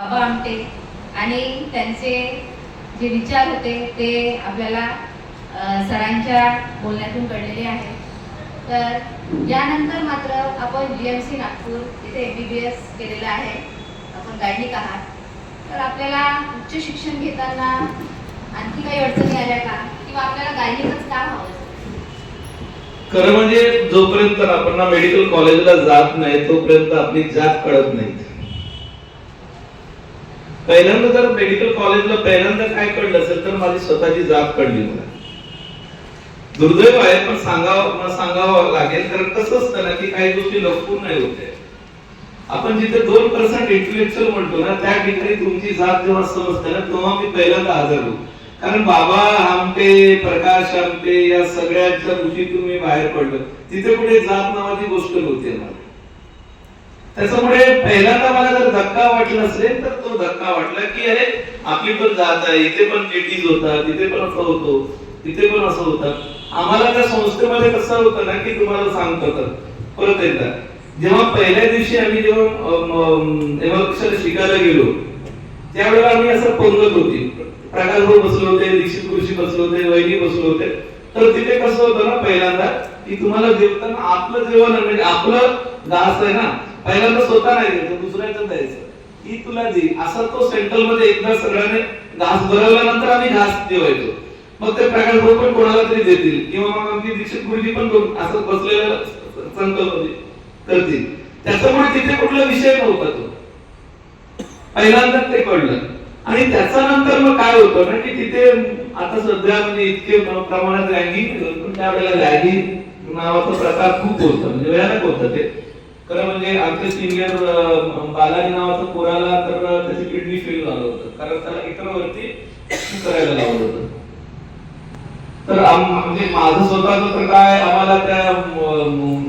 बाबा आमटे आणि त्यांचे जे विचार होते ते आपल्याला सरांच्या बोलण्यातून कळलेले आहेत. तर यानंतर मात्र आपण GMC नागपूर इथे MBBS केलेलं आहे, आपण गायनिक आहात. तर आपल्याला उच्च शिक्षण घेताना आणखी काही अडचणी आल्या का, किंवा आपल्याला गायनिकच का हवं? खरं म्हणजे जोपर्यंत आपण मेडिकल कॉलेजला जात नाही तोपर्यंत आपली जात कळत नाही. पहिल्यांदा जर मेडिकल कॉलेजला पहिल्यांदा काय कळलं असेल तर माझी स्वतःची जात कळली मला. दुर्दैव आहे पण सांगावं लागेल, कारण कसं असतं ना की काही गोष्टी लपवून नाही होते. आपण जिथे 2% इंटेलेक्च्युअल म्हणतो ना त्या ठिकाणी तुमची जात जेव्हा समजते ना तेव्हा मी पहिल्यांदा हजर होतो. कारण बाबा आमटे, प्रकाश आमटे या सगळ्यांच्या गोष्टीतून मी बाहेर पडलो. तिथे कुठे जात नावाची गोष्ट नव्हती मला. त्याच्यामुळे पहिल्यांदा मला जर धक्का वाटला असेल तर तो धक्का वाटला की अरे आपली पण जात आहे, इथे पण लेडीज होतात, तिथे पण असं होतो, तिथे पण असं होतं. आम्हाला त्या संस्थेमध्ये कसं होतं ना की तुम्हाला सांगतो तर परत एकदा जेव्हा पहिल्या दिवशी आम्ही जेव्हा शिकायला गेलो त्यावेळेला आम्ही असं पंगत होती. प्रकाश भाऊ बसले होते, दीक्षित गुरुजी बसले होते, वैनी बसले होते. तर तिथे कसं होतं ना पहिल्यांदा की तुम्हाला जेवताना आपलं जेवण म्हणजे आपलं घास आहे ना पहिल्यांदा स्वतः नाही द्यायचं, दुसऱ्याचं द्यायचं की तुला दे असं. तो सेंट्रल मध्ये एकदा सगळ्यांनी घास भरवल्यानंतर आम्ही घास जेवायचो. मग ते प्रकाश भाऊ पण कोणाला तरी देतील किंवा मग आमची दीक्षित गुरुजी पण असं बसलेलं संकल्पमध्ये करतील. त्याच्यामुळे तिथे कुठला विषय नव्हता. तो पहिल्यांदा ते कळलं. आणि त्याच्यानंतर मग काय होतं ना की तिथे आता सध्या म्हणजे इतके प्रमाणात रॅगिंग, पण त्यावेळेला रॅगिंग नावाचा प्रकार खूप होता, म्हणजे भयानक होतं ते. खरं म्हणजे आमचे सिनियर बालाजी नावाचा पोराला तर त्याची किडनी फेल झालं होतं, कारण त्याला इतरांवरती करायला लावलं होतं. तर म्हणजे माझं स्वतःच तर काय आम्हाला त्या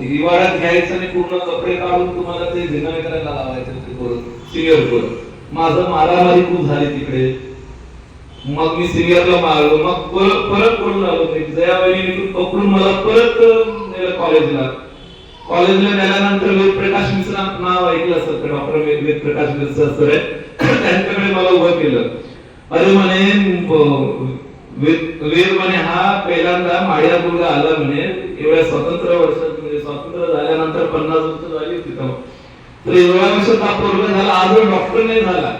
हिवाळ्यात घ्यायचं आणि पूर्ण कपडे काढून तुम्हाला ते धिंगाणे करायला लावायचं ते पोरं, सिनियर पोरं. माझं मारामारी खूप झाली तिकडे. मग मी सिनियरला मारलो, मग परत पळून आलो. जयाबाईने पकडून मला परत नेलं कॉलेजला नेल्यानंतर वेदप्रकाश मिश्रा नाव ऐकलं असतं, डॉक्टर वेदप्रकाश मिश्रा सर आहे, त्यांच्याकडे मला उभं केलं. अरे म्हणे वेद म्हणे हा पहिल्यांदा माळ्या मुलगा आला म्हणे एवढ्या स्वतंत्र वर्षात, म्हणजे स्वतंत्र झाल्यानंतर 50 वर्ष झाली होती तेव्हा. तर एवढ्या वर्षात हा पोरगा झाला, आज डॉक्टर नाही झाला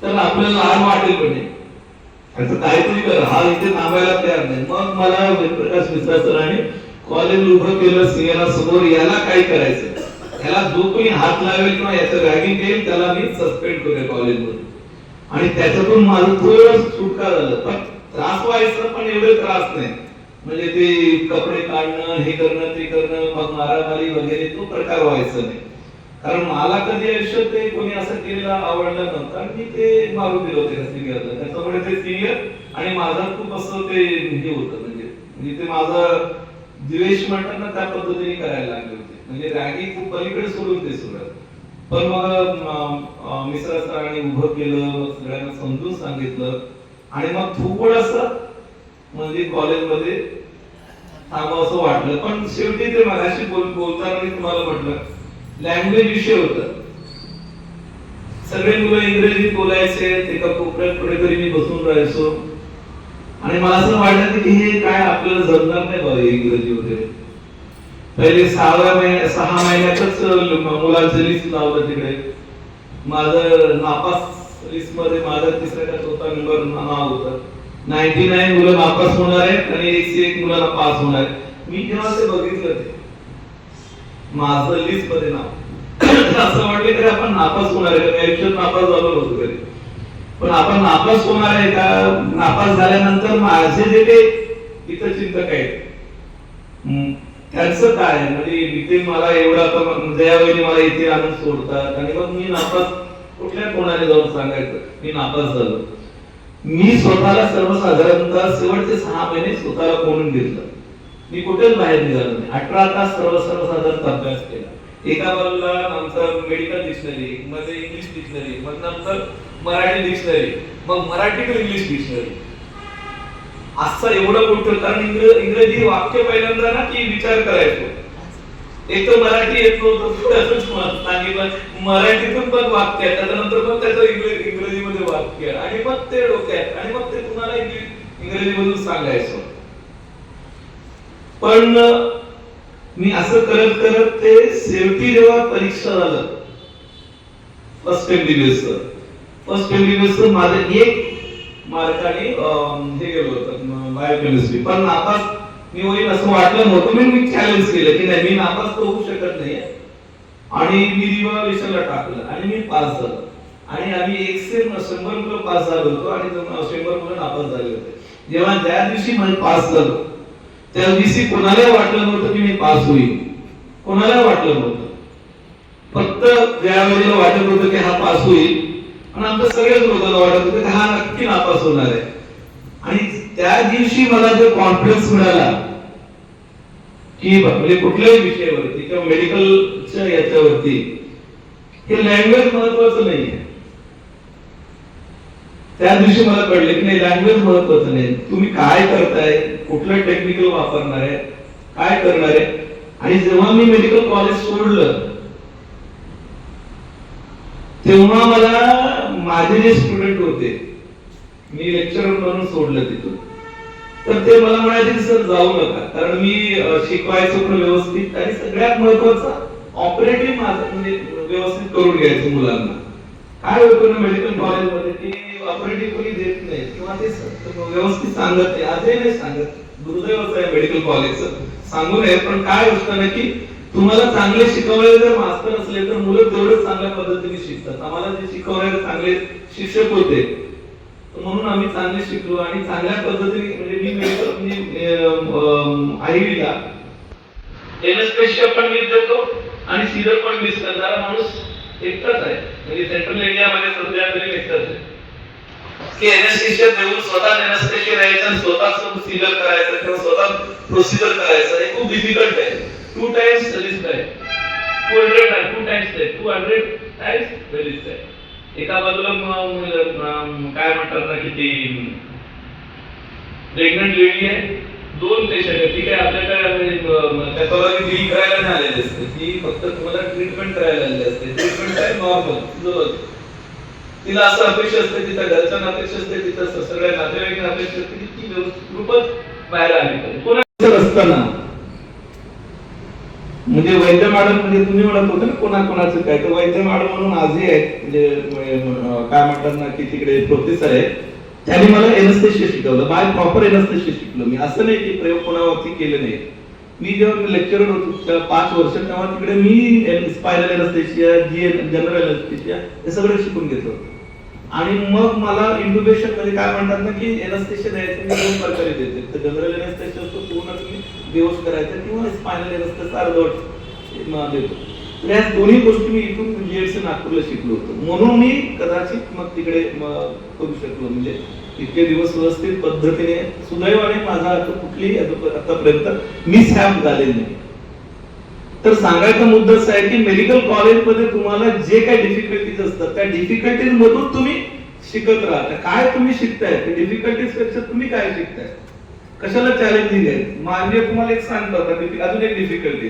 तर आपल्याला लहान वाटेल म्हणे. असं काहीतरी कर, हा इथे थांबायला तयार नाही. मग मला वेदप्रकाश मिश्रा सरांनी कॉलेज उभं केलं सिंहला समोर. याला काय करायचं, याला जो कोणी हात लावेल किंवा याचं रॅगिंग केलं त्याला मी सस्पेंड करूया कॉलेजमध्ये. आणि त्याच्यातून माझं थोडं सुटका झालं. पण त्रास व्हायचं पण एवढे त्रास नाही, म्हणजे ते कपडे काढणं, हे करणं, ते करणं, मग मारामारी वगैरे तो प्रकार व्हायचा नाही. कारण मला कधी आयुष्यात ते कोणी असं केलेलं आवडलं नव्हतं आणि मी ते मारून दिलं होतं सिनियरला. त्याच्यामुळे ते सिनियर आणि माझं खूप असं ते हे होतं, म्हणजे ते माझं द्वेष म्हणतात ना त्या पद्धतीने करायला लागले होते. म्हणजे रॅगिंग खूप पलीकडे सोडून ते सगळं. पण मग मिश्रा सरांनी उभं केलं, मग सगळ्यांना समजून सांगितलं आणि मग थोडंसं म्हणजे कॉलेजमध्ये थांबावं असं वाटलं. पण शेवटी ते मगाशी बोलताना मी तुम्हाला म्हटलं लँग्वेज विषय होता. सगळे मुलं इंग्रजीत बोलायचे, एका कोपऱ्यात कुठेतरी मी बसून राहायचो आणि मला असं वाटलं की हे काय आपल्याला जमणार नाही बाबा इंग्रजी वगैरे. पहिले 6 महिन्यातच मुलांचं लिस्ट लावलं तिकडे. माझं नापास लिस्ट मध्ये माझा 3रा का 4था नंबर नाव होतं. 99 मुलं नापास होणार आहेत आणि 101 मुलांना पास होणार आहेत. मी जेव्हा ते बघितलं ते माझं लिस्ट मध्ये नाव असं वाटलं की आपण नापास होणार आहे का, आयुष्यात नापास झालो नव्हतो कधी. पण आपण नापास होणार आहे का, नापास झाल्यानंतर माझे जे ते इतर चिंतक आहेत त्यांचं काय, म्हणजे इथे मला एवढा जयाबाईने मला इथे आणून सोडतात आणि मग मी नापास कुठल्या कोणाला जाऊन सांगायचं मी नापास झालो. मी स्वतःला सर्वसाधारणतः शेवटचे 6 महिने स्वतःला कोणून घेतलं. मी कुठेच बाहेर निघालो नाही. 18 तास सर्वसाधारण अभ्यास केला. एका बाजूला आमचं मेडिकल डिक्शनरी, मध्ये इंग्लिश डिक्शनरी, मग नंतर मराठी डिक्शनरी, मग मराठी टू इंग्लिश डिक्शनरी, असं एवढं मोठं. कारण इंग्रजी वाक्य पहिल्यांदा ना की विचार करायचो एक तर मराठी येत नव्हतं, त्याचंच सांगितलं मराठीतून पण वाक्य त्याच्यानंतर पण त्याचं इंग्रजीमध्ये वाक्य आणि मग ते डोक्यात आणि मग ते तुम्हाला इंग्रजीमधून सांगायचं. पण मी असं करत करत ते शेवटी जेव्हा परीक्षा झालं फर्स्ट एमबीबीएस माझं 1 मार्काने हे गेलो होतं बायोकेमिस्ट्री. पण नापास मी होईल असं वाटलं नव्हतं. मी चॅलेंज केलं की नाही, मी नापास तर होऊ शकत नाही आणि मी रिव्हॉल्युशनला टाकलं आणि मी पास झालो. आणि आम्ही 100 मुलं पास झालो होतो आणि 100 मुलं नापास झाले होते. जेव्हा ज्या दिवशी मी पास झालो त्या दिवशी कोणाला वाटलं नव्हतं की मी पास होईल, कोणाला वाटलं नव्हतं. फक्त ज्यावेळेला वाटत होतं की हा पास होईल आणि आमच्या सगळ्याच लोकांना वाटत होतं की हा नक्की नापास होणार आहे. आणि त्या दिवशी मला जो कॉन्फिडन्स मिळाला की म्हणजे कुठल्याही विषयावरती किंवा मेडिकलच्या याच्यावरती हे लँग्वेज महत्वाचं नाहीये. त्या दिवशी मला कळलं की नाही, लँग्वेज महत्वाचं नाही, तुम्ही काय करताय, कुठलं टेक्निकल वापरणार आहे, काय करणार आहे. आणि जेव्हा मी मेडिकल कॉलेज सोडलं तेव्हा मला माझे जे स्टुडंट होते, मी लेक्चरर म्हणून सोडलं तिथून, तर ते मला म्हणायचे की सर जाऊ नका, कारण मी शिकवायचो पण व्यवस्थित आणि सगळ्यात महत्वाचं ऑपरेटिव्ह माझं म्हणजे व्यवस्थित करून घ्यायचं मुलांना. काय होतं ना मेडिकल कॉलेजमध्ये की ऑपरेटिव्ह कोणी देत नाही किंवा ते व्यवस्थित सांगत नाही, आजही नाही सांगत. दुर्दैवच आहे मेडिकल कॉलेजचं, सांगू नये. पण काय असतं ना की तुम्हाला चांगले शिकवणारे जर मास्टर असले तर मुलं तेवढंच चांगल्या पद्धतीने शिकतात. आम्हाला जे शिकवणारे चांगले शिक्षक होते म्हणून आम्ही चांगले शिकलो आणि चांगल्या पद्धतीने म्हणजे मी आयव्हीला एनेस्थेशिया पण मीच देतो आणि सीझर पण मीच करणारा माणूस एकटाच आहे. म्हणजे सेंट्रल इंडियामध्ये सध्या तरी एकटाच आहे की एनेस्थेशिया देऊन स्वतः एनेस्थेशिया द्यायचं आणि स्वतः सीझर करायचं किंवा स्वतः प्रोसिजर करायचं हे खूप डिफिकल्ट आहे. 2 टाइम्स रिस्क आहे, 200 टाइम्स रिस्क आहे. एका बाजूला काय म्हणतात ना की ती प्रेग्नंट लेडी आहे, 2 पेशंट आहे, ती काय आपल्याकडे पॅथॉलॉजी डील करायला नाही आलेली असते, ती फक्त तुम्हाला ट्रीटमेंट करायला आलेली असते. ट्रीटमेंट आहे नॉर्मल, तिला असं अपेक्षा असते, तिच्या घरच्यांना अपेक्षा असते, तिथं सगळ्या नातेवाईकांना अपेक्षा असते की ती व्यवस्थित रूपच बाहेर आली पाहिजे. कोणाचं असताना म्हणजे वैद्य मॅडम म्हणजे तुम्ही म्हणत होते ना कोणाकोणाचं काय, तर वैद्य मॅडम म्हणून आजही आहेत म्हणजे काय म्हणतात ना की तिकडे प्रोफेसर आहे, त्यांनी मला एनेस्थेशिया शिकवलं. बाय प्रॉपर एनेस्थेशिया शिकलो मी. असं नाही की प्रयोग कोणावरती केले नाही. मी जेव्हा लेक्चरर होतो 5 वर्ष तेव्हा तिकडे मी स्पायनल एनेस्थेशिया, जनरल एनेस्थेशिया हे सगळं शिकून घेतलं होतं. आणि मग मला इंट्युबेशन मध्ये काय म्हणतात ना की एनेस्थेशिया द्यायचं मी 2 प्रकारे देते. तर जनरल एनेस्थेशिया असतो पूर्ण तुम्ही बेहोश करायचं किंवा स्पायनल एनेस्थेशिया अर्धवट देतो. तर या दोन्ही गोष्टी मी इथून जीएमसी नागपूरला शिकलो होतो म्हणून मी कदाचित मग तिकडे करू शकलो. म्हणजे इतके दिवस व्यवस्थित पद्धतीने सुदैवाने माझा कुठलीही आतापर्यंत मिसहॅप झालेली नाही. तर सांगायचा मुद्दा असा आहे की मेडिकल कॉलेजमध्ये तुम्हाला जे काही डिफिकल्टीज असतात त्या डिफिकल्टीज मधून तुम्ही शिकत राहता. काय तुम्ही शिकताय ते डिफिकल्टीज पेक्षा तुम्ही काय शिकताय, कशाला चॅलेंजिंग आहे. म्हणजे तुम्हाला एक सांगतो अजून एक डिफिकल्टी